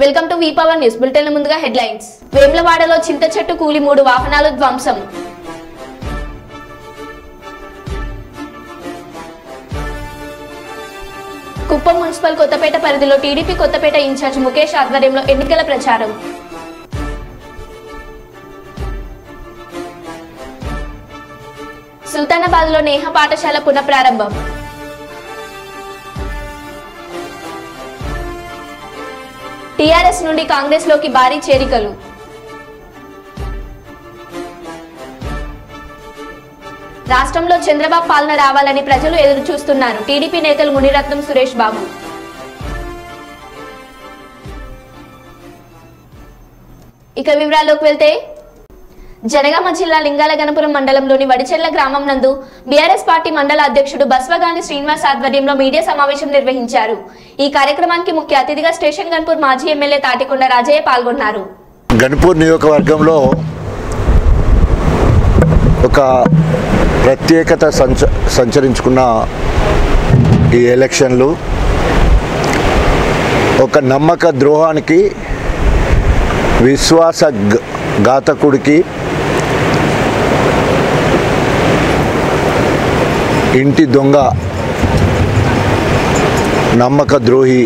Welcome to V Power news bulletin. ముందుగా headlines. వేములవాడలో చింత చెట్టు కూలి 3 వాహనాలు ధ్వంసం. కుప్పం మున్సిపల్ కొత్తపేట పరిధిలో టీడీపీ కొత్తపేట ఇన్ఛార్జ్ ముఖేష్ ఆధ్వర్యంలో ఎన్నికల ప్రచారం. సుల్తానాబాద్ లో నేహ పాఠశాల పునఃప్రారంభం. టీఆర్ఎస్ నుండి కాంగ్రెస్ లోకి భారీ చేరికలు. రాష్ట్రంలో చంద్రబాబు పాలన రావాలని ప్రజలు ఎదురు చూస్తున్నారు. టీడీపీ నేతలు మునిరత్నం, సురేష్ బాబు. ఇక వివరాల్లోకి వెళ్తే, జనగామ జిల్లా లింగాలగనపురం మండలంలోని వడిచెర్ల గ్రామం నందు బీఆర్ఎస్ పార్టీ మండల అధ్యక్షుడు బస్వగాని శ్రీనివాస్ ఆధ్వర్యంలో మీడియా సమావేశం నిర్వహించారు. ఈ కార్యక్రమానికి ముఖ్య అతిథిగా స్టేషన్ గన్పూర్ మాజీ ఎమ్మెల్యే తాటికొండ రాజయ్య పాల్గొన్నారు. గన్పూర్ నియోజకవర్గంలో ఒక ప్రత్యేకత సంచరించుకున్న ఈ ఎలక్షన్లు ఒక నమ్మక ద్రోహానికి, విశ్వాస ఘాతకుడికి, ఇంటి దొంగ, నమ్మక ద్రోహి,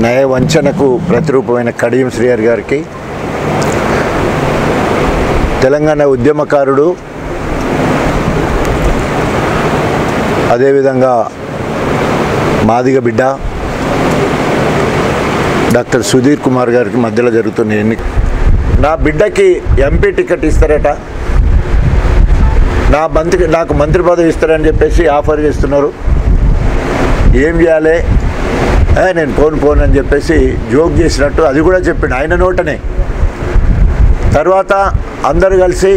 నయవంచనకు ప్రతిరూపమైన కడియం శ్రీహరి గారికి, తెలంగాణ ఉద్యమకారుడు, అదేవిధంగా మాదిగ బిడ్డ డాక్టర్ సుధీర్ కుమార్ గారికి మధ్యలో జరుగుతున్న ఎన్నిక. నా బిడ్డకి ఎంపీ టికెట్ ఇస్తారట, నాకు మంత్రి పదవి ఇస్తారని చెప్పేసి ఆఫర్ చేస్తున్నారు. ఏం చేయాలి, నేను పోను అని చెప్పేసి జోక్ చేసినట్టు అది కూడా చెప్పిండు ఆయన నోటనే. తర్వాత అందరు కలిసి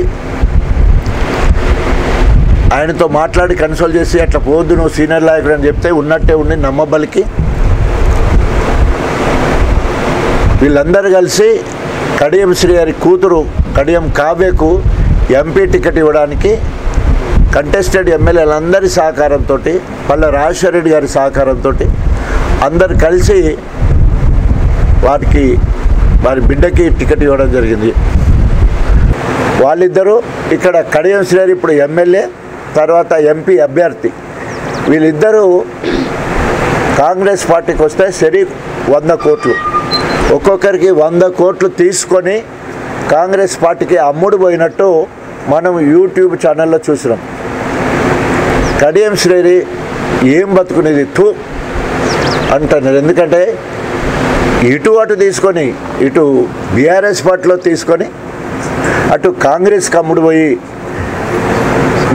ఆయనతో మాట్లాడి కన్సల్ట్ చేసి అట్లా పోవద్దు, నువ్వు సీనియర్ నాయకుడు అని చెప్తే ఉన్నట్టే ఉండి నమ్మబలికి వీళ్ళందరూ కలిసి కడియం శ్రీహరి కూతురు కడియం కావ్యకు ఎంపీ టికెట్ ఇవ్వడానికి కంటెస్టెడ్ ఎమ్మెల్యేలందరి సహకారంతో, పల్ల రాజశేఖర రెడ్డి గారి సహకారంతో అందరు కలిసి వారి బిడ్డకి టికెట్ ఇవ్వడం జరిగింది. వాళ్ళిద్దరూ ఇక్కడ కడియం శ్రీహరి ఇప్పుడు ఎమ్మెల్యే, తర్వాత ఎంపీ అభ్యర్థి. వీళ్ళిద్దరూ కాంగ్రెస్ పార్టీకి వస్తే సరి 100 కోట్లు, ఒక్కొక్కరికి 100 కోట్లు తీసుకొని కాంగ్రెస్ పార్టీకి అమ్ముడు పోయినట్టు మనం యూట్యూబ్ ఛానల్లో చూసినాం. కడియం శ్రీహరి ఏం బతుకునేది తూ అంటున్నారు. ఎందుకంటే అటు తీసుకొని, ఇటు బీఆర్ఎస్ పార్టీలో తీసుకొని అటు కాంగ్రెస్కి అమ్ముడు పోయి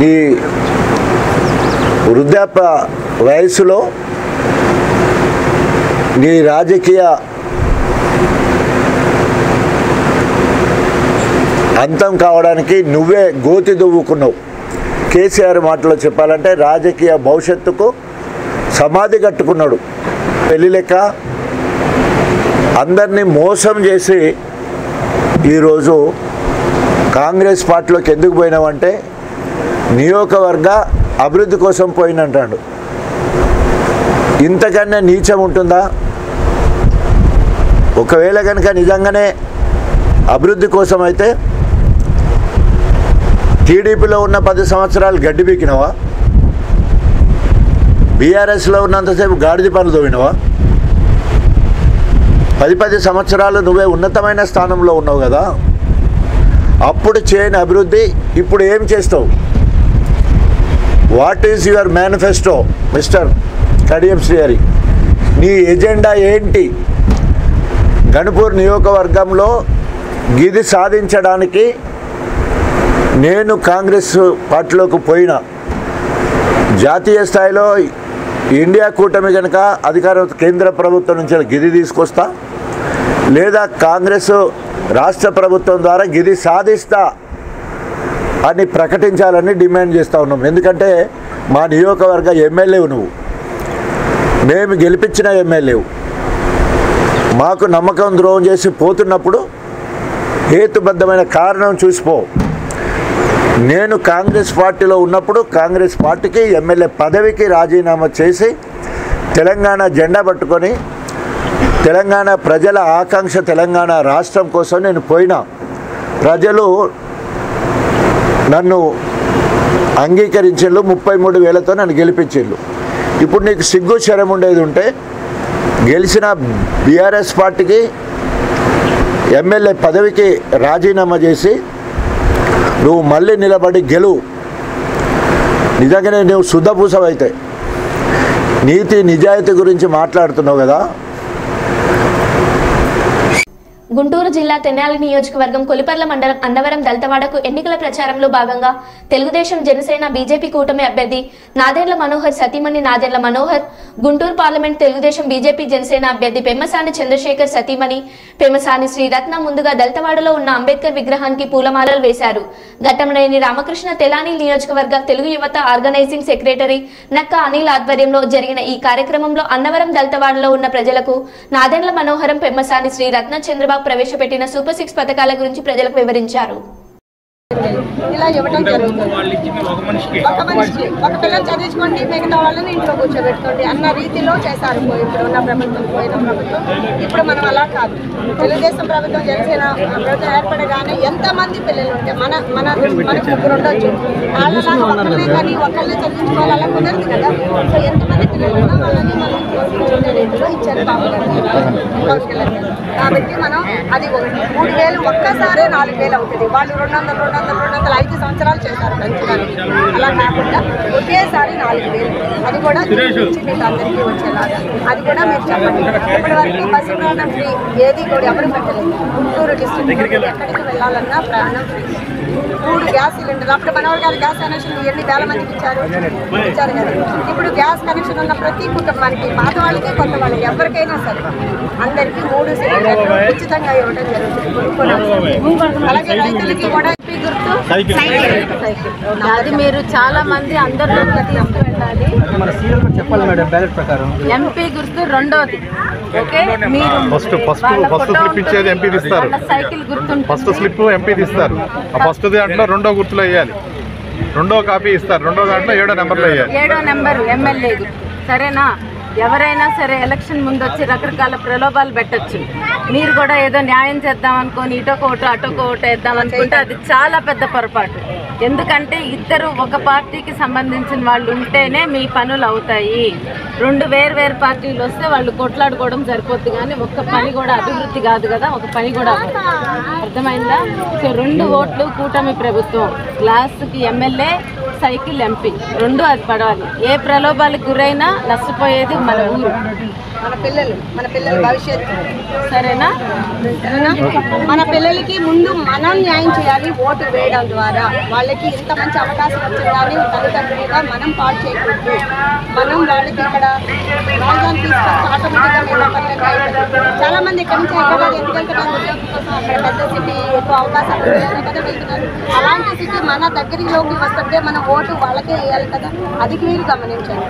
నీ వృద్ధాప్య వయసులో నీ రాజకీయ అంతం కావడానికి నువ్వే గోతి దువ్వుకున్నావు. కేసీఆర్ మాటలో చెప్పాలంటే రాజకీయ భవిష్యత్తుకు సమాధి కట్టుకున్నాడు. పెళ్లి లెక్క అందరినీ మోసం చేసి ఈరోజు కాంగ్రెస్ పార్టీలోకి ఎందుకు పోయినావంటే నియోజకవర్గ అభివృద్ధి కోసం పోయినంటాడు. ఇంతకన్నా నీచం ఉంటుందా? ఒకవేళ కనుక నిజంగానే అభివృద్ధి కోసం అయితే టీడీపీలో ఉన్న 10 సంవత్సరాలు గడ్డి పీకినవా? బీఆర్ఎస్లో ఉన్నంతసేపు గాడిద పనులు తోవినవా? 10 సంవత్సరాలు నువ్వే ఉన్నతమైన స్థానంలో ఉన్నావు కదా. అప్పుడు చేయని అభివృద్ధి ఇప్పుడు ఏం చేస్తావు? What is your manifesto mister Kadiyam Srihari? నీ ఎజెండా ఏంటి? గణపూర్ నియోజకవర్గంలో గిది సాధించడానికి నేను కాంగ్రెస్ పార్టీలోకి పోయిన, జాతీయ స్థాయిలో ఇండియా కూటమి కనుక అధికారం కేంద్ర ప్రభుత్వం నుంచి గిది తీసుకొస్తా, లేదా కాంగ్రెస్ రాష్ట్ర ప్రభుత్వం ద్వారా గిది సాధిస్తా అని ప్రకటించాలని డిమాండ్ చేస్తూ ఉన్నాం. ఎందుకంటే మా నియోజకవర్గ ఎమ్మెల్యేవు నువ్వు, మేము గెలిపించిన ఎమ్మెల్యేవు. మాకు నమ్మకం ద్రోహం చేసి పోతున్నప్పుడు హేతుబద్ధమైన కారణం చూసిపో. నేను కాంగ్రెస్ పార్టీలో ఉన్నప్పుడు కాంగ్రెస్ పార్టీకి ఎమ్మెల్యే పదవికి రాజీనామా చేసి తెలంగాణ జెండా పట్టుకొని తెలంగాణ ప్రజల ఆకాంక్ష, తెలంగాణ రాష్ట్రం కోసం నేను పోయినా. ప్రజలు నన్ను అంగీకరించిళ్ళు, 33,000తో నన్ను గెలిపించిళ్ళు. ఇప్పుడు నీకు సిగ్గు శరం ఉండేది ఉంటే గెలిచిన బీఆర్ఎస్ పార్టీకి ఎమ్మెల్యే పదవికి రాజీనామా చేసి నువ్వు మళ్ళీ నిలబడి గెలువు. నిజంగానే నువ్వు శుద్ధపూసవైతే నీతి నిజాయితీ గురించి మాట్లాడుతున్నావు కదా. గుంటూరు జిల్లా తెనాలి నియోజకవర్గం కొలిపర్ల మండలం అన్నవరం దళితవాడకు ఎన్నికల ప్రచారంలో భాగంగా తెలుగుదేశం, జనసేన, బీజేపీ కూటమి అభ్యర్థి నాదెండ్ల మనోహర్ సతీమణి నాదెండ్ల మనోహర్, గుంటూరు పార్లమెంట్ తెలుగుదేశం, బీజేపీ, జనసేన అభ్యర్థి పెమ్మసాని చంద్రశేఖర్ సతీమణి పెమ్మసాని శ్రీరత్న ముందుగా దళితవాడలో ఉన్న అంబేద్కర్ విగ్రహానికి పూలమాలలు వేశారు. ఘట్టమనేని రామకృష్ణ తెనాలి నియోజకవర్గ తెలుగు యువత ఆర్గనైజింగ్ సెక్రటరీ నక్క అనిల్ ఆధ్వర్యంలో జరిగిన ఈ కార్యక్రమంలో అన్నవరం దళితవాడలో ఉన్న ప్రజలకు నాదెండ్ల మనోహరం, పెమ్మసాని శ్రీరత్న, చంద్రబాబు ప్రవేశపెట్టిన సూపర్ 6 పథకాల గురించి ప్రజలకు వివరించారు. ఇలా ఇవ్వడం జరుగుతుంది. ఒక మనిషికి ఒక పిల్లలు చదివించుకోండి, మిగతా వాళ్ళని ఇంట్లో కూర్చోబెట్టుకోండి అన్న రీతిలో చేశారు ఇప్పుడు ఉన్న ప్రభుత్వం, పోయిన ప్రభుత్వం. ఇప్పుడు మనం అలా కాదు. తెలుగుదేశం ప్రభుత్వం, జనసేన ప్రభుత్వం ఏర్పడగానే ఎంతమంది పిల్లలు ఉంటే మనకు ముగ్గురు ఉండొచ్చు, వాళ్ళలాగా ఒకళ్ళే కానీ ఒకళ్ళే చదివించుకోవాలి అలా కుదరదు కదా. సో ఎంతమంది పిల్లలు ఉన్నా వాళ్ళని మనం పోషించుకునే రీతిలో ఇచ్చారు బాబు గారు. కాబట్టి మనం అది 3,000 ఒక్కసారే 4,000 అవుతుంది. వాళ్ళు 200 5 సంవత్సరాలు చేశారు పెంచడానికి. అలా కాకుండా ఒకేసారి 4,000, అది కూడా మీకు అందరికీ వచ్చేలాగా అది కూడా మీరు చెప్పండి. ఇప్పటివరకు బస్సు ప్రయాణం ఫ్రీ ఏది కూడా ఎవరు పెట్టలేదు. గుంటూరు డిస్ట్రిక్ట్ ఎక్కడికి వెళ్ళాలన్నా ప్రయాణం ఫ్రీ. 3 గ్యాస్ సిలిండర్లు, అప్పుడు మనోహర్ గారు గ్యాస్ కనెక్షన్ ఎన్ని వేల మందికి ఇచ్చారు కదా. ఇప్పుడు గ్యాస్ కనెక్షన్ ఉన్న ప్రతి కుటుంబానికి, పాత వాళ్ళకి, కొత్త వాళ్ళకి, ఎవరికైనా సరే అందరికీ 3 సిలిండర్లు ఉచితంగా ఇవ్వడం జరుగుతుంది. అలాగే రైతులకి కూడా గుర్తు అది మీరు చాలా మంది అందరూ తీసుకువెళ్ళాలి. ఎంపీ గుర్తు రెండోది. ఓకే, మీరు ఫస్ట్ స్లిప్ ఇచ్చేది ఎంపీ తీస్తారు. సైకిల్ గుర్తు ఫస్ట్ స్లిప్ ఎంపీ తీస్తారు. ఆ ఫస్ట్ దాంట్లో 2వ గుర్తులో వేయాలి. 2వ కాపీ ఇస్తారు. 2వ దాంట్లో 7వ నెంబర్లో వేయాలి. 7వ నెంబర్ ఎమ్మెల్యే సరేనా. ఎవరైనా సరే ఎలక్షన్ ముందు వచ్చి రకరకాల ప్రలోభాలు పెట్టచ్చు. మీరు కూడా ఏదో న్యాయం చేద్దాం అనుకొని ఇటొక ఓటు అటొక ఓటు వేద్దాం అనుకుంటే అది చాలా పెద్ద పొరపాటు. ఎందుకంటే ఇద్దరు ఒక పార్టీకి సంబంధించిన వాళ్ళు ఉంటేనే మీ పనులు అవుతాయి. 2 వేరు పార్టీలు వస్తే వాళ్ళు కొట్లాడుకోవడం సరిపోద్ది, కానీ ఒక్క పని కూడా అభివృద్ధి కాదు కదా, ఒక పని కూడా అర్థమైందా. సో 2 ఓట్లు కూటమి ప్రభుత్వం, గ్లాస్కి ఎమ్మెల్యే, సైకిల్ ఎంపీ, 2 అది పడాలి. ఏ ప్రలోభాలకు గురైనా నష్టపోయేది మన ఊరు, మన పిల్లల భవిష్యత్తు. సరేనా. మన పిల్లలకి ముందు మనం న్యాయం చేయాలి ఓటు వేయడం ద్వారా. వాళ్ళకి ఇంత మంచి అవకాశం వచ్చిందని తల్లిదండ్రులుగా మనం పాటు చేయకూడదు. మనం వాళ్ళకి ఇక్కడ రాజధాని తీసుకొస్తే ఆటోమేటిక్గా చాలా మంది ఇక్కడ నుంచి హైదరాబాద్ ఎందుకు వెళ్తున్నారు, ఉద్యోగం కోసం. అక్కడ పెద్ద సిటీ, ఎక్కువ అవకాశాలు కదా వెళ్తున్నారు. అలాంటి సిటీ మన దగ్గరలోకి వస్తుంటే మన ఓటు వాళ్ళకే వేయాలి కదా. అది మీరు గమనించండి.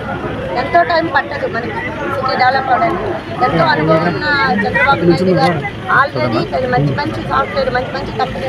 ఎంతో టైం పట్టదు మనకి సిటీ డెవలప్ అవడానికి. ఎంతో అనుభవం ఉన్న చంద్రబాబు నాయుడు గారు ఆల్రెడీ మంచి సాఫ్ట్వేర్, మంచి కంపెనీ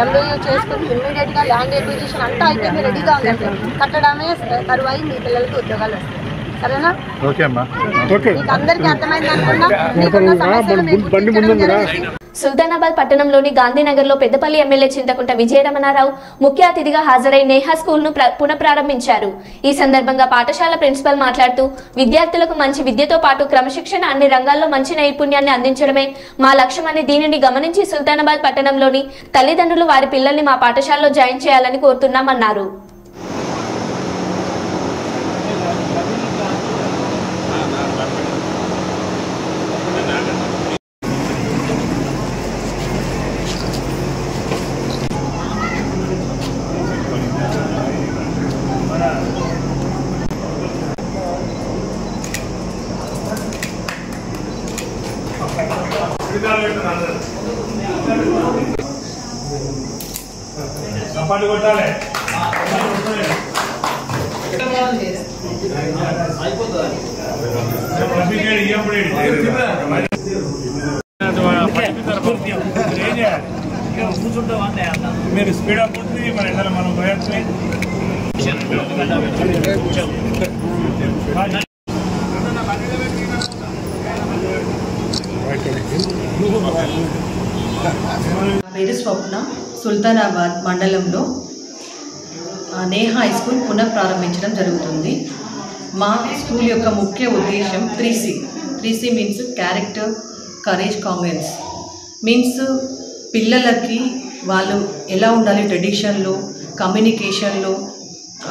ఎంబీఏ చేసుకుని ఇమ్మీడియట్గా ల్యాండ్ ఎక్విజిషన్ అంతా అయిపోయింది, రెడీగా ఉందంటే కట్టడమే తరువాయి మీ పిల్లలకి ఉద్యోగాలు వస్తాయి. సరేనా. మీకు అందరికీ అర్థమైంది అనుకున్నా. మీకున్న సమస్యలు సుల్తానాబాద్ పట్టణంలోని గాంధీనగర్లో పెద్దపల్లి ఎమ్మెల్యే చింతకుంట విజయరమణారావు ముఖ్య అతిథిగా హాజరై నేహా స్కూల్ను పునఃప్రారంభించారు. ఈ సందర్భంగా పాఠశాల ప్రిన్సిపల్ మాట్లాడుతూ విద్యార్థులకు మంచి విద్యతో పాటు క్రమశిక్షణ, అన్ని రంగాల్లో మంచి నైపుణ్యాన్ని అందించడమే మా లక్ష్యమని, దీనిని గమనించి సుల్తానాబాద్ పట్టణంలోని తల్లిదండ్రులు వారి పిల్లల్ని మా పాఠశాలలో జాయిన్ చేయాలని కోరుతున్నామన్నారు. మీరు స్పీడ్ అప్ ఉంటుంది మన ఇద్దరు మనం పోయట్లే పేరు స్వప్న. సుల్తానాబాద్ మండలంలో నేహా హై స్కూల్ పునః ప్రారంభించడం జరుగుతుంది. మా స్కూల్ యొక్క ముఖ్య ఉద్దేశం 3C means character, courage, కాంగ్రెన్స్. Means పిల్లలకి వాళ్ళు ఎలా ఉండాలి ట్రెడిషన్లో, కమ్యూనికేషన్లో,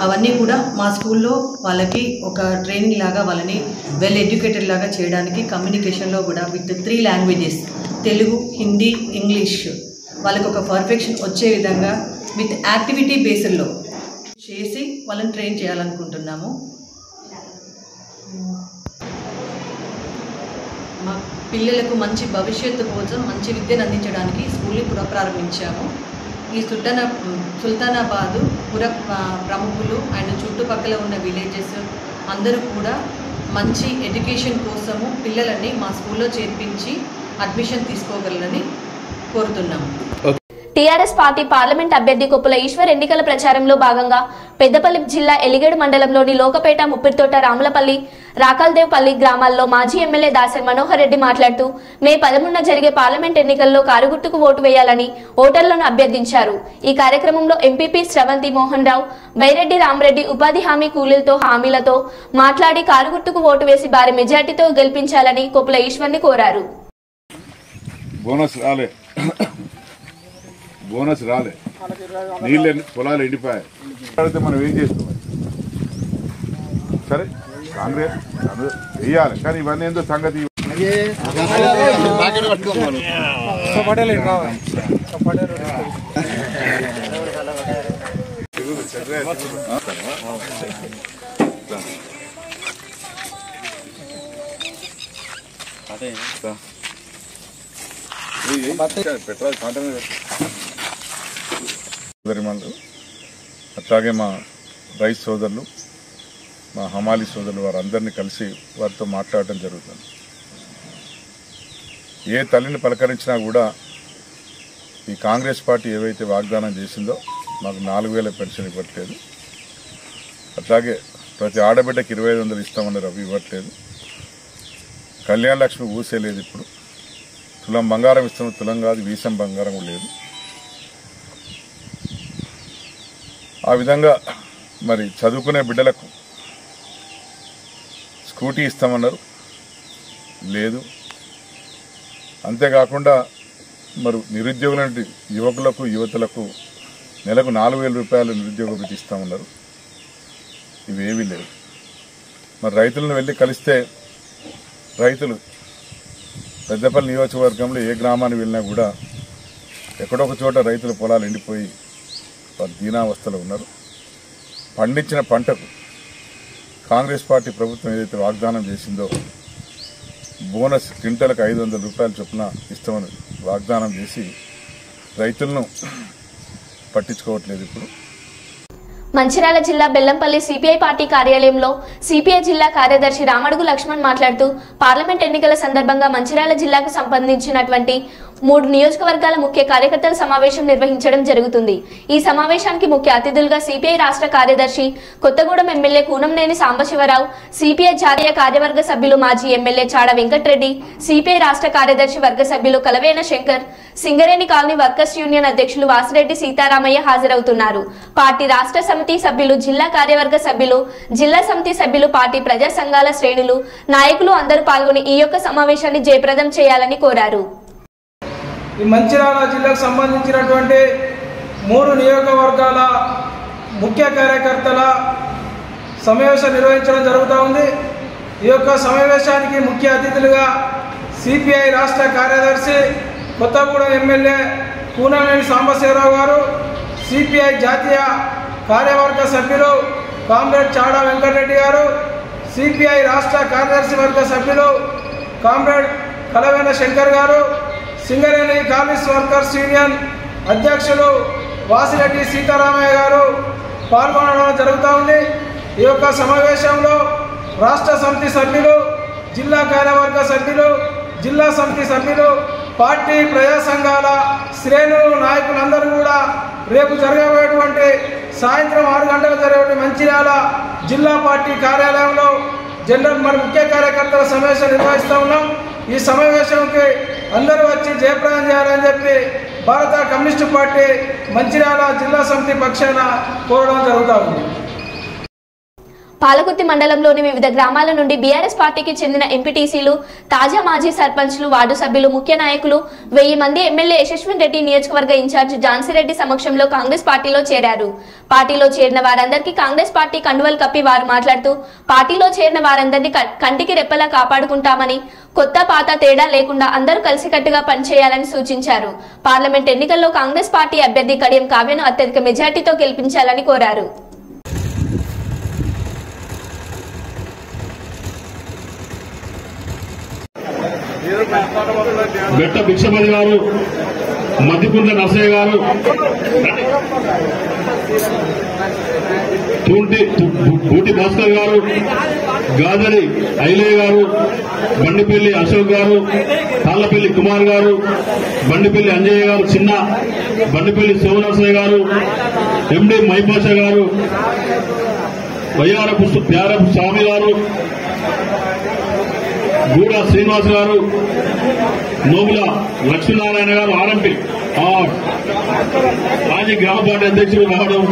అవన్నీ కూడా మా స్కూల్లో వాళ్ళకి ఒక ట్రైనింగ్ లాగా వాళ్ళని వెల్ ఎడ్యుకేటెడ్ లాగా చేయడానికి కమ్యూనికేషన్లో కూడా with 3 languages Telugu, Hindi, English వాళ్ళకి ఒక పర్ఫెక్షన్ వచ్చే విధంగా విత్ యాక్టివిటీ బేస్డ్లో చేసి వాళ్ళని ట్రైన్ చేయాలనుకుంటున్నాము. మా పిల్లలకు మంచి భవిష్యత్తు కోసం మంచి విద్యను అందించడానికి స్కూల్ని పునఃప్రారంభించాము. ఈ సుల్తానాబాదు ప్రముఖులు అండ్ చుట్టుపక్కల ఉన్న విలేజెస్ అందరూ కూడా మంచి ఎడ్యుకేషన్ కోసము పిల్లలని మా స్కూల్లో చేర్పించి అడ్మిషన్ తీసుకోగలరని కోరుతున్నాము. టీఆర్ఎస్ పార్టీ పార్లమెంట్ అభ్యర్థి కొప్పుల ఈశ్వర్ ఎన్నికల ప్రచారంలో భాగంగా పెద్దపల్లి జిల్లా ఎలిగేడు మండలంలోని లోకపేట, ముప్పిరితోట, రాములపల్లి, రాకల్దేవ్పల్లి గ్రామాల్లో మాజీ ఎమ్మెల్యే దాసరి మనోహర్ రెడ్డి మాట్లాడుతూ మే 13న జరిగే పార్లమెంట్ ఎన్నికల్లో కారుగుర్తుకు ఓటు వేయాలని ఓటర్లను అభ్యర్థించారు. ఈ కార్యక్రమంలో ఎంపీపీ స్రవంతి మోహన్ రావు, బైరెడ్డి రామరెడ్డి ఉపాధి హామీ కూలీలతో హామీలతో మాట్లాడి కారుగుర్తుకు ఓటు వేసి భారీ మెజార్టీతో గెలిపించాలని కొప్పుల ఈశ్వర్ని కోరారు. బోనస్ రాలే, నీళ్ళు పొలాలు ఎండిపోయాయి. అయితే మనం ఏం చేస్తున్నాం? సరే కాంగ్రెస్ వేయాలి, కానీ ఇవన్నీ ఏందో సంగతి. పెట్రోల్ అట్లాగే మా రైతు సోదరులు, మా హమాలి సోదరులు వారందరినీ కలిసి వారితో మాట్లాడటం జరుగుతుంది. ఏ తల్లిని పలకరించినా కూడా ఈ కాంగ్రెస్ పార్టీ ఏవైతే వాగ్దానం చేసిందో మాకు 4000 పెన్షన్ ఇవ్వట్లేదు, అట్లాగే ప్రతి ఆడబిడ్డకి 2500 ఇస్తామన్నారు, అవి ఇవ్వట్లేదు. కళ్యాణ లక్ష్మి ఊసేలేదు. ఇప్పుడు తులం బంగారం ఇస్తాము, తులం కాదు వీసం బంగారం కూడా లేదు. ఆ విధంగా మరి చదువుకునే బిడ్డలకు స్కూటీ ఇస్తామన్నారు, లేదు. అంతేకాకుండా మరి నిరుద్యోగులంటి యువకులకు, యువతులకు నెలకు 4000 రూపాయలు నిరుద్యోగ వృత్తి ఇస్తామన్నారు, ఇవేవీ లేవు. మరి రైతులను వెళ్ళి కలిస్తే రైతులు పెద్దపల్లి నియోజకవర్గంలో ఏ గ్రామానికి వెళ్ళినా కూడా ఎక్కడొక చోట రైతుల పొలాలు ఎండిపోయి వారు దీనావస్థలో ఉన్నారు. పండించిన పంటకు కాంగ్రెస్ పార్టీ ప్రభుత్వం ఏదైతే వాగ్దానం చేసిందో బోనస్ క్వింటలకు 500 రూపాయల చొప్పున ఇస్తామని వాగ్దానం చేసి రైతులను పట్టించుకోవట్లేదు. ఇప్పుడు మంచిర్యాల జిల్లా బెల్లంపల్లి సిపిఐ పార్టీ కార్యాలయంలో సిపిఐ జిల్లా కార్యదర్శి రామడుగు లక్ష్మణ్ మాట్లాడుతూ పార్లమెంట్ ఎన్నికల సందర్భంగా మంచిర్యాల జిల్లాకు సంబంధించినటువంటి 3 నియోజకవర్గాల ముఖ్య కార్యకర్తల సమావేశం నిర్వహించడం జరుగుతుంది. ఈ సమావేశానికి ముఖ్య అతిథులుగా సిపిఐ రాష్ట్ర కార్యదర్శి కొత్తగూడెం ఎమ్మెల్యే కూనంనేని సాంబశివరావు, సిపిఐ జాతీయ కార్యవర్గ సభ్యులు మాజీ ఎమ్మెల్యే చాడ వెంకటరెడ్డి, సిపిఐ రాష్ట్ర కార్యదర్శి వర్గ సభ్యులు Kalavena Shankar, Singareni colony workers union అధ్యక్షులు వాసిరెడ్డి సీతారామయ్య హాజరవుతున్నారు. పార్టీ రాష్ట్ర సమితి సభ్యులు, జిల్లా కార్యవర్గ సభ్యులు, జిల్లా సమితి సభ్యులు, పార్టీ ప్రజా సంఘాల శ్రేణులు, నాయకులు అందరూ పాల్గొని ఈ యొక్క సమావేశాన్ని జయప్రదం చేయాలని కోరారు. ఈ మంచిర్యాల జిల్లాకు సంబంధించినటువంటి 3 నియోజకవర్గాల ముఖ్య కార్యకర్తల సమావేశం నిర్వహించడం జరుగుతూ ఉంది. ఈ యొక్క సమావేశానికి ముఖ్య అతిథులుగా సిపిఐ రాష్ట్ర కార్యదర్శి కొత్తగూడెం ఎమ్మెల్యే కూనంనేని సాంబశివరావు గారు, సిపిఐ జాతీయ కార్యవర్గ సభ్యులు కామ్రేడ్ చాడ వెంకటరెడ్డి గారు, సిపిఐ రాష్ట్ర కార్యదర్శి వర్గ సభ్యులు కామ్రేడ్ కలవేన శంకర్ గారు, సింగరేణి కాలనీస్ వర్కర్స్ యూనియన్ అధ్యక్షులు వాసిరెడ్డి సీతారామయ్య గారు పాల్గొనడం జరుగుతూ ఉంది. ఈ యొక్క సమావేశంలో రాష్ట్ర సమితి సభ్యులు, జిల్లా కార్యవర్గ సభ్యులు, జిల్లా సమితి సభ్యులు, పార్టీ ప్రజా సంఘాల శ్రేణులు, నాయకులందరూ కూడా రేపు జరగబోయేటువంటి సాయంత్రం 6 గంటలకు జరిగే మంచిర్యాల జిల్లా పార్టీ కార్యాలయంలో జనరల్ ముఖ్య కార్యకర్తల సమావేశం నిర్వహిస్తూ ఉన్నాం. ఈ సమావేశంకి అందరూ వచ్చి జయప్రదం చేయాలని చెప్పి భారత కమ్యూనిస్టు పార్టీ మంచిర్యాల జిల్లా సమితి పక్షాన కోరడం జరుగుతూ ఉంది. పాలకుర్తి మండలంలోని వివిధ గ్రామాల నుండి బీఆర్ఎస్ పార్టీకి చెందిన ఎంపీటీసీలు, తాజా మాజీ సర్పంచ్లు, వార్డు సభ్యులు, ముఖ్య నాయకులు, 1000 మంది ఎమ్మెల్యే యశస్విన్ రెడ్డి నియోజకవర్గ ఇన్ఛార్జ్ ఝాన్సీరెడ్డి సమక్షంలో కాంగ్రెస్ పార్టీలో చేరారు. పార్టీలో చేరిన వారందరికీ కాంగ్రెస్ పార్టీ కండువలు కప్పి వారు మాట్లాడుతూ పార్టీలో చేరిన వారందరినీ కంటికి రెప్పలా కాపాడుకుంటామని, కొత్త పాత తేడా లేకుండా అందరూ కలిసికట్టుగా పనిచేయాలని సూచించారు. పార్లమెంట్ ఎన్నికల్లో కాంగ్రెస్ పార్టీ అభ్యర్థి కడియం కావ్యను అత్యధిక మెజార్టీతో గెలిపించాలని కోరారు. బెట్ట భిక్షపతి గారు, మధ్యకుంట్ల నర్సయ్య గారు, బూటి భాస్కర్ గారు, గాదరి ఐలయ్య గారు, బండిపల్లి అశోక్ గారు, తాళ్లపల్లి కుమార్ గారు, బండిపల్లి అంజయ్య గారు, చిన్న బండిపల్లి శివనర్సయ్య గారు, ఎండి మైపాష గారు, వయ్యారపు ప్యారపు స్వామి గారు, గూడ శ్రీనివాస్ గారు, నోముల లక్ష్మీనారాయణ గారు, ఆర్ఎంపీ మాజీ గ్రామ పార్టీ అధ్యక్షులు రావడం,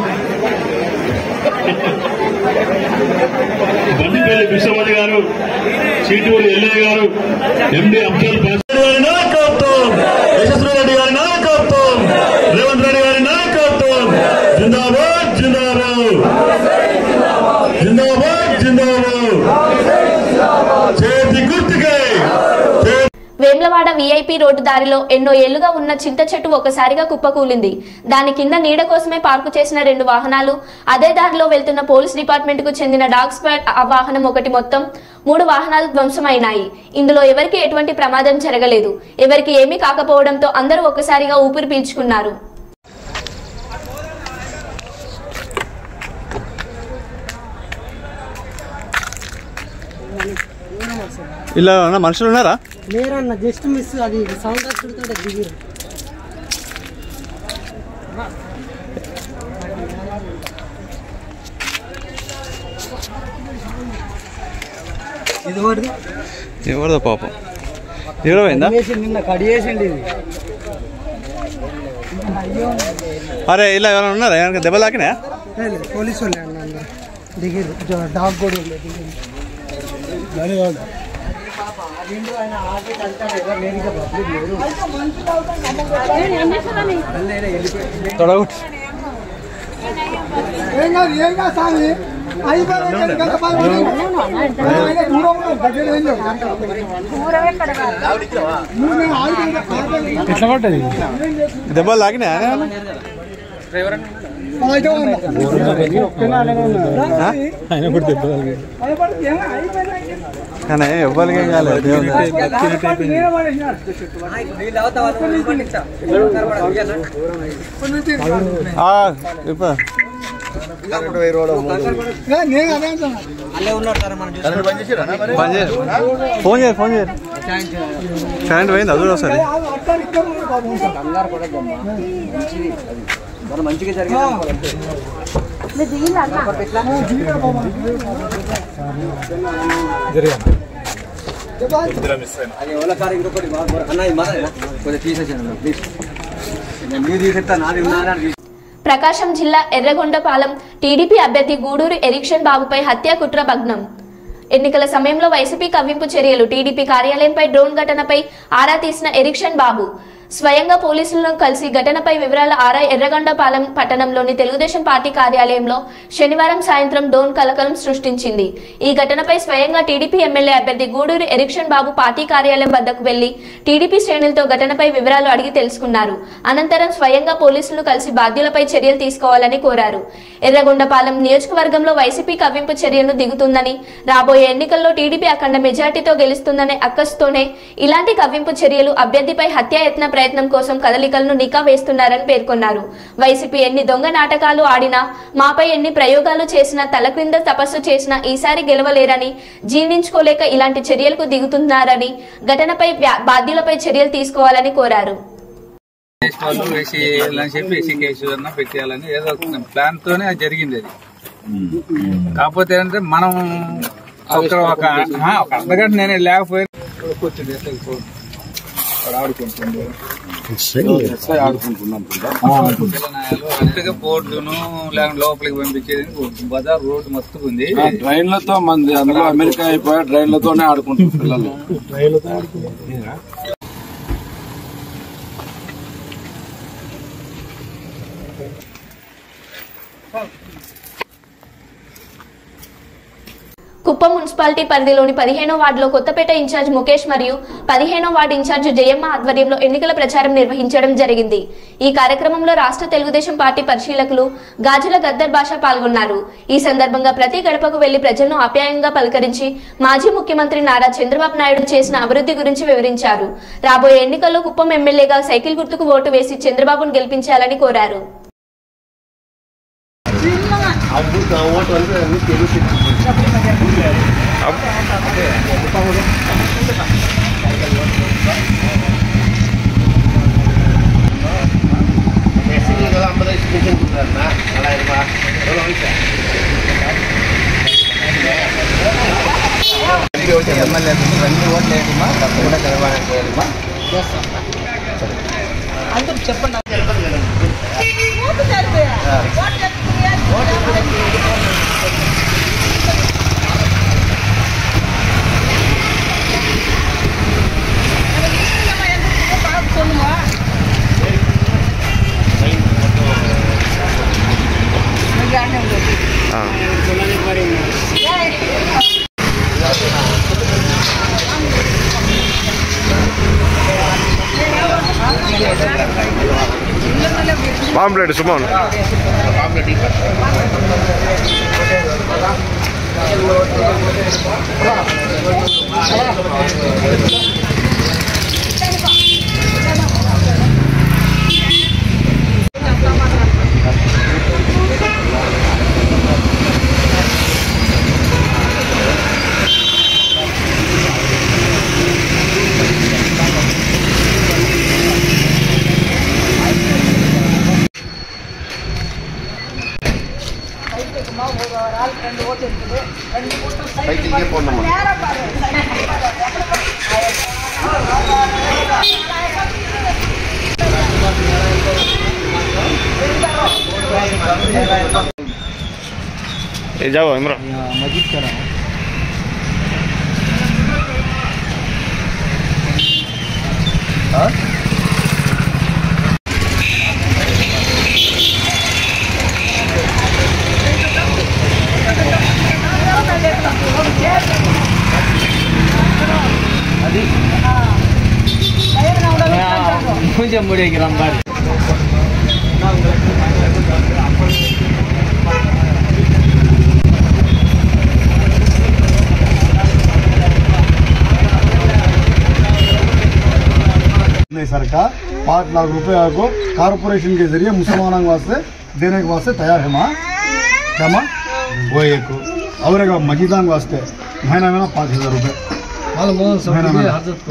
బండిపల్లి విశ్వపతి గారు, చీటూరు ఎల్లయ్య గారు, ఎండి అబ్దుల్ గారి నాయకత్వం, యశస్వి రెడ్డి గారి నాయకత్వం, రేవంత్ రెడ్డి గారి నాయకత్వం, జిందాబాద్ జిందాబాద్ జిందాబాద్ జిందాబాద్. వేములవాడ వీఐపీ రోడ్డు దారిలో ఎన్నో ఏళ్లుగా ఉన్న చింత చెట్టు ఒకసారిగా కుప్పకూలింది. దాని కింద నీడ కోసమే పార్కు చేసిన 2 వాహనాలు, అదే దారిలో వెళ్తున్న పోలీస్ డిపార్ట్మెంట్ కు చెందిన డాగ్ స్క్వాడ్ వాహనం ఒకటి, మొత్తం 3 వాహనాలు ధ్వంసమైనాయి. ఇందులో ఎవరికి ఎటువంటి ప్రమాదం జరగలేదు. ఎవరికి ఏమీ కాకపోవడంతో అందరూ ఒక్కసారిగా ఊపిరి పీల్చుకున్నారు. ఇలా మనుషులు ఉన్నారా? లేరన్న, జస్ట్ మిస్. అది సౌండ్ వస్తుంటే దిగిరు. ఇది ఎవరిదో పాపం ఏమైందా? నిన్న కడియేసిండి ఇది. అరే ఇలా ఎవరైనా ఉన్నారా? ఏమైనా దెబ్బ తాకినా? పోలీసు వాళ్ళే అన్న, అందరు దిగిరు. డాగ్ కూడా ఉండే దిగిరు. తొడగొట్టు ఎట్లా పడ్డది? దెబ్బలు తాకినా? ఆయన కూడా దెబ్బ కానీ ఎవ్వరికి ఏం కాలేదు. ఫోన్ చేయరు కరెంట్ పోయింది. అది కూడా ఒకసారి మంచిగా జరిగింది. ప్రకాశం జిల్లా ఎర్రగొండపాలెం టీడీపీ అభ్యర్థి గూడూరు ఎరిక్షన్ బాబుపై హత్య కుట్ర భగ్నం. ఎన్నికల సమయంలో వైసీపీ కవ్వింపు చర్యలు. టీడీపీ కార్యాలయంపై డ్రోన్ ఘటనపై ఆరా తీసిన ఎరిక్షన్ బాబు స్వయంగా పోలీసులను కలిసి ఘటనపై వివరాల ఆరా ఎర్రగొండపాలెం పట్టణంలోని తెలుగుదేశం పార్టీ కార్యాలయంలో శనివారం సాయంత్రం డ్రోన్ కలకలం సృష్టించింది. ఈ ఘటనపై స్వయంగా టీడీపీ ఎమ్మెల్యే అభ్యర్థి గూడూరు ఎరిక్షన్ బాబు పార్టీ కార్యాలయం వద్దకు వెళ్లి టీడీపీ శ్రేణులతో ఘటనపై వివరాలు అడిగి తెలుసుకున్నారు. అనంతరం స్వయంగా పోలీసులను కలిసి బాధ్యులపై చర్యలు తీసుకోవాలని కోరారు. ఎర్రగొండపాలెం నియోజకవర్గంలో వైసీపీ కవ్వింపు చర్యను దిగుతుందని, రాబోయే ఎన్నికల్లో టీడీపీ అఖండ మెజార్టీతో గెలుస్తుందనే అక్కసుతోనే ఇలాంటి కవ్వింపు చర్యలు, అభ్యర్థిపై హత్యాయత్న ప్రయత్నం కోసం కదలికలను నికా వేస్తున్నారని పేర్కొన్నారు. వైసీపీ ఎన్ని దొంగ నాటకాలు ఆడినా, మాపై ఎన్ని ప్రయోగాలు చేసినా, తల క్రింద తపస్సు చేసినా ఈసారి గెలవలేరని జీర్ణించుకోలేక ఇలాంటి చర్యలకు దిగుతున్నారని, ఘటనపై బాధ్యులపై చర్యలు తీసుకోవాలని కోరారు. పెట్టేయాలని ఏదో ప్లాన్ తోనే అది జరిగింది. అది కాకపోతే ఏంటంటే మనం ఒక అర్ధగంట నేను లేకపోయినా కూర్చుంటే అంతగా బోర్డును లేకపోతే లోపలికి పంపించేది బజార్ రోడ్డు మస్తు ఉంది. ట్రైన్లతో మంది అందులో అమెరికా అయిపోయా ట్రైన్లతోనే ఆడుకుంటారు పిల్లలు. కుప్పం మున్సిపాలిటీ పరిధిలోని 15వ వార్డులో కొత్తపేట ఇన్ఛార్జ్ ముఖేష్ మరియు 15వ వార్డు ఇన్ఛార్జ్ జయమ్మ ఆధ్వర్యంలో ఎన్నికల ప్రచారం నిర్వహించడం జరిగింది. ఈ కార్యక్రమంలో రాష్ట్ర తెలుగుదేశం పార్టీ పరిశీలకులు గాజుల గద్దర్ భాష పాల్గొన్నారు. ఈ సందర్భంగా ప్రతి గడపకు వెళ్లి ప్రజలను ఆప్యాయంగా పలకరించి మాజీ ముఖ్యమంత్రి నారా చంద్రబాబు నాయుడు చేసిన అభివృద్ధి గురించి వివరించారు. రాబోయే ఎన్నికల్లో కుప్పం ఎమ్మెల్యేగా సైకిల్ గుర్తుకు ఓటు వేసి చంద్రబాబును గెలిపించాలని కోరారు. అందరూ చెప్పండి. పాంప్లెట్ సుమన్ जाओ इमरान मस्जिद करा मुझे मुड़ेगी रामबाड़ी सरकार 5 लाख रुपए को कारपोरेशन के जरिए मुसलमानों वास्ते देने के वास्ते तैयार है माँ क्या माँ वो एक और मस्जिदान वास्ते महीना महीना 5,000 रुपये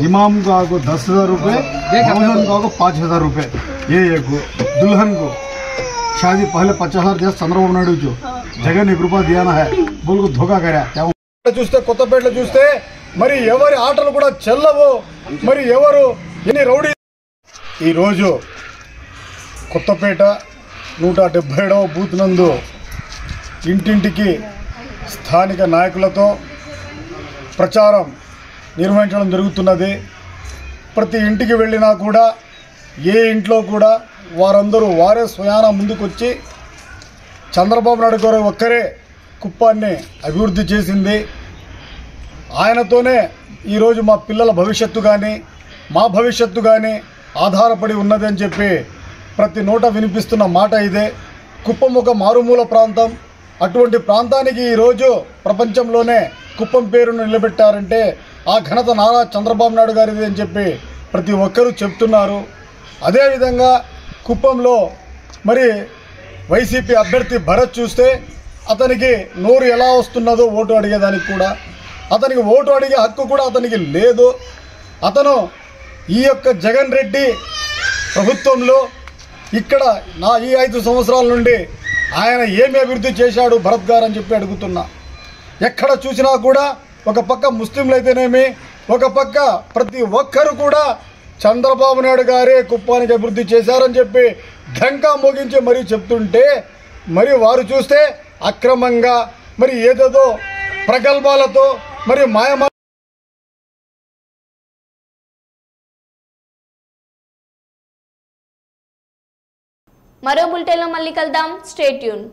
इमाम को आपको 10,000 रुपये मौजन को आपको 5,000 रुपये ये एक दुल्हन को शादी पहले 50,000 दिया चंद्रबाबु नायडू जो जगन 1 रुपया दिया ना है बोल को धोखा करा क्या చూస్తే కొత్తపేటలో చూస్తే మరి ఎవరి ఆటలు కూడా చెల్లవు మరి ఎవరు ఎన్ని రౌడీ ఈ రోజు కొత్తపేట 177వ బూత్ నందు ఇంటింటికి స్థానిక నాయకులతో ప్రచారం నిర్వహించడం జరుగుతున్నది. ప్రతి ఇంటికి వెళ్ళినా కూడా ఏ ఇంట్లో కూడా వారందరూ వారే స్వయాన ముందుకొచ్చి చంద్రబాబు నాయుడు గారు ఒక్కరే కుప్పాన్ని అభివృద్ధి చేసింది, ఆయనతోనే ఈరోజు మా పిల్లల భవిష్యత్తు కానీ మా భవిష్యత్తు కానీ ఆధారపడి ఉన్నది అని చెప్పి ప్రతి నోట వినిపిస్తున్న మాట ఇదే. కుప్పం ఒక మారుమూల ప్రాంతం, అటువంటి ప్రాంతానికి ఈరోజు ప్రపంచంలోనే కుప్పం పేరును నిలబెట్టారంటే ఆ ఘనత నారా చంద్రబాబు నాయుడు గారిది అని చెప్పి ప్రతి ఒక్కరూ చెప్తున్నారు. అదేవిధంగా కుప్పంలో మరి వైసీపీ అభ్యర్థి భరత్ చూస్తే అతనికి నోరు ఎలా వస్తున్నదో ఓటు అడిగేదానికి కూడా, అతనికి ఓటు అడిగే హక్కు కూడా అతనికి లేదు. అతను ఈ యొక్క జగన్ రెడ్డి ప్రభుత్వంలో ఇక్కడ ఈ 5 సంవత్సరాల నుండి ఆయన ఏమి అభివృద్ధి చేశాడు భరత్ గారు అని చెప్పి అడుగుతున్నా. ఎక్కడ చూసినా కూడా ఒక పక్క ముస్లింలు అయితేనేమి, ఒక పక్క ప్రతి ఒక్కరు కూడా చంద్రబాబు నాయుడు గారే కుప్పానికి అభివృద్ధి చేశారని చెప్పి ఢంకా మోగించి మరీ చెప్తుంటే మరి వారు చూస్తే అక్రమంగా మరి ఏదేదో ప్రగల్భాలతో మరి మాయమా మరో బులెటిన్లో మళ్ళీ కలుద్దాం. Stay tune.